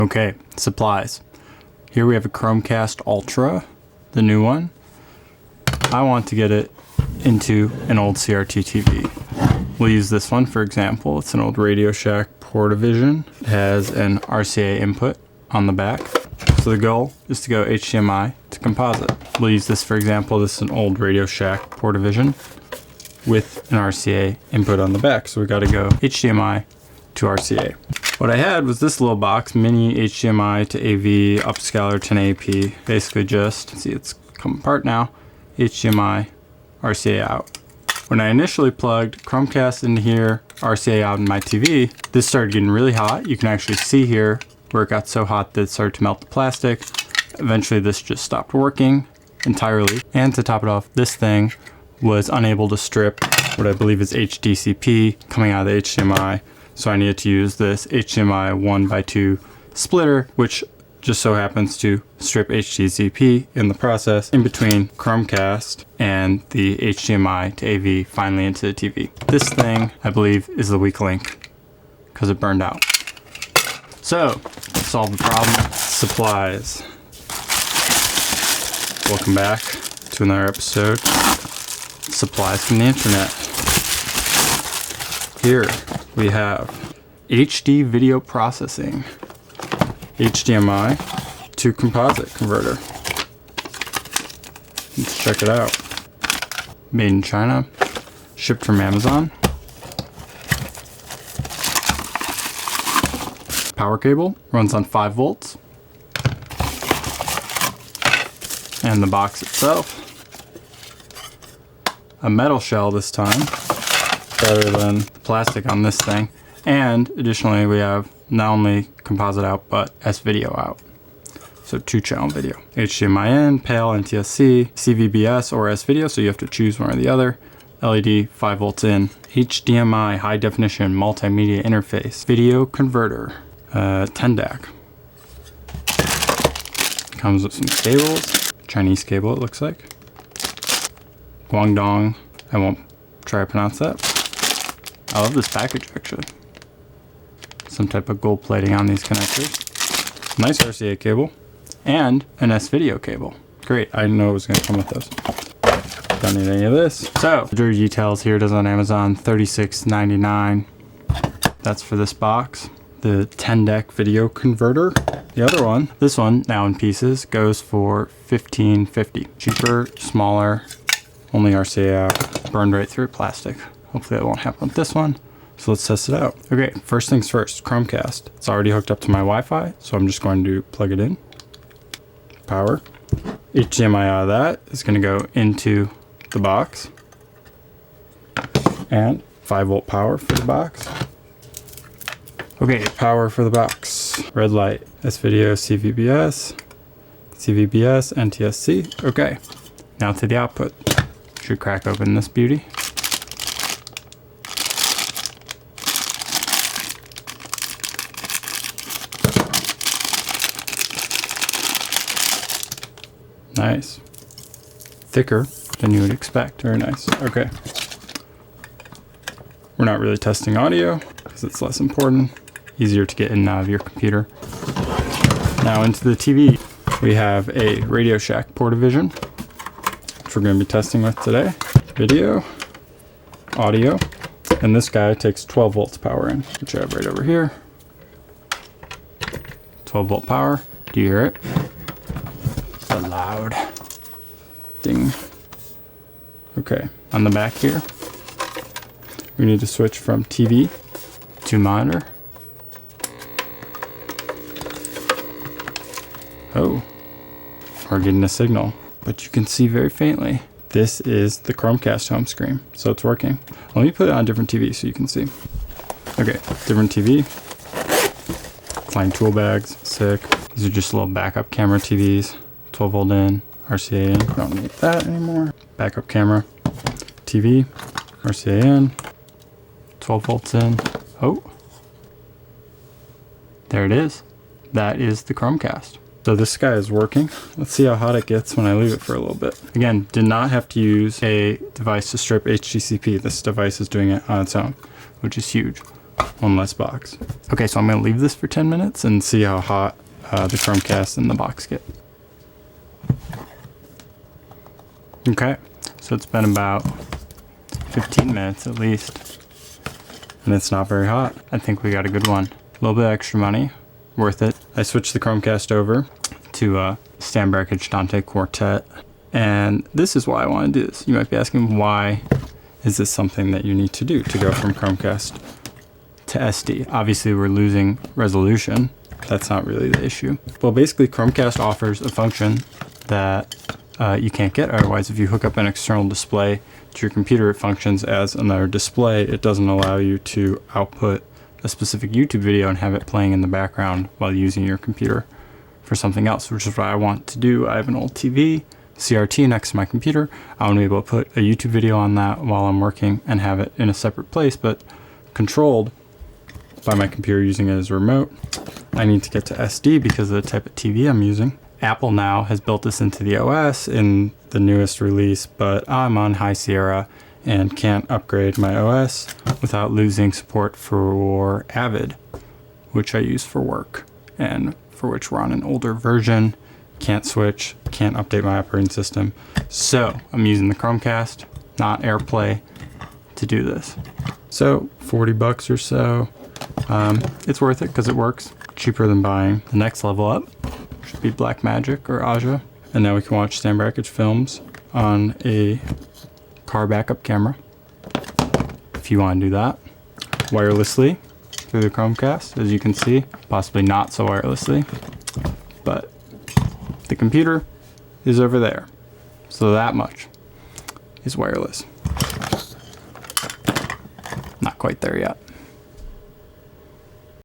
Okay, supplies. Here we have a Chromecast Ultra, the new one. I want to get it into an old CRT TV. We'll use this one for example. It's an old Radio Shack Portavision. It has an RCA input on the back. So the goal is to go HDMI to composite. We'll use this for example. This is an old Radio Shack Portavision with an RCA input on the back. So we got to go HDMI to RCA. What I had was this little box, mini HDMI to AV, Upscaler 1080p. Basically just, see it's come apart now, HDMI, RCA out. When I initially plugged Chromecast into here, RCA out in my TV, this started getting really hot. You can actually see here where it got so hot that it started to melt the plastic. Eventually this just stopped working entirely. And to top it off, this thing was unable to strip what I believe is HDCP coming out of the HDMI. So I needed to use this HDMI 1x2 splitter, which just so happens to strip HDCP in the process in between Chromecast and the HDMI to AV finally into the TV. This thing, I believe, is the weak link because it burned out. So, solve the problem. Supplies. Welcome back to another episode. Supplies from the internet. Here we have HD video processing. HDMI to composite converter. Let's check it out. Made in China, shipped from Amazon. Power cable, runs on 5 volts. And the box itself. A metal shell this time, better than the plastic on this thing. And additionally we have not only composite out, but S-Video out. So 2-channel video. HDMI in, PAL, NTSC, CVBS, or S-Video, so you have to choose one or the other. LED, 5 volts in. HDMI, high definition multimedia interface. Video converter. Tendak. Comes with some cables. Chinese cable it looks like. Guangdong. I won't try to pronounce that. I love this package actually. Some type of gold plating on these connectors. Nice RCA cable. And an S-Video cable. Great, I didn't know it was going to come with those. Don't need any of this. So, the dirty details here, it is on Amazon, $36.99. That's for this box. The Tendak video converter. The other one, this one, now in pieces, goes for $15.50. Cheaper, smaller, only RCA out, burned right through plastic. Hopefully that won't happen with this one. So let's test it out. Okay, first things first, Chromecast. It's already hooked up to my Wi-Fi, so I'm just going to plug it in. Power. HDMI out of that is going to go into the box. And 5 volt power for the box. Okay, power for the box. Red light, S-Video, CVBS, NTSC. Okay, now to the output. Should crack open this beauty. Nice. Thicker than you would expect. Very nice. Okay. We're not really testing audio because it's less important. Easier to get in and out of your computer. Now into the TV. We have a Radio Shack Portavision, which we're going to be testing with today. Video, audio, and this guy takes 12 volts power in, which I have right over here. 12 volt power. Do you hear it? So loud. Ding. Okay, on the back here, we need to switch from TV to monitor. Oh, we're getting a signal, but you can see very faintly. This is the Chromecast home screen, so it's working. Let me put it on a different TV so you can see. Okay, different TV. Klein tool bags, sick. These are just little backup camera TVs. 12 volt in, RCA in. Don't need that anymore. Backup camera, TV, RCA in, 12 volts in. Oh, there it is. That is the Chromecast. So this guy is working. Let's see how hot it gets when I leave it for a little bit. Again, did not have to use a device to strip HDCP. This device is doing it on its own, which is huge. one less box. Okay, so I'm gonna leave this for 10 minutes and see how hot the Chromecast and the box get. Okay, so it's been about 15 minutes at least, and it's not very hot. I think we got a good one. A little bit extra money, worth it. I switched the Chromecast over to stand bracket Dante Quartet, and this is why I want to do this. You might be asking, why is this something that you need to do to go from Chromecast to SD? Obviously we're losing resolution. That's not really the issue. Well, basically Chromecast offers a function that you can't get otherwise. If you hook up an external display to your computer, it functions as another display. It doesn't allow you to output a specific YouTube video and have it playing in the background while using your computer for something else, which is what I want to do. I have an old TV, CRT next to my computer. I want to be able to put a YouTube video on that while I'm working and have it in a separate place, but controlled by my computer using it as a remote. I need to get to SD because of the type of TV I'm using. Apple now has built this into the OS in the newest release, but I'm on High Sierra and can't upgrade my OS without losing support for Avid, which I use for work and for which we're on an older version. Can't switch, can't update my operating system. So I'm using the Chromecast, not AirPlay, to do this. So 40 bucks or so. It's worth it because it works. Cheaper than buying the next level up. Should be Blackmagic or Aja. And now we can watch stand bracket films on a car backup camera if you want to do that wirelessly through the Chromecast, as you can see. Possibly not so wirelessly, but the computer is over there, so that much is wireless. Not quite there yet.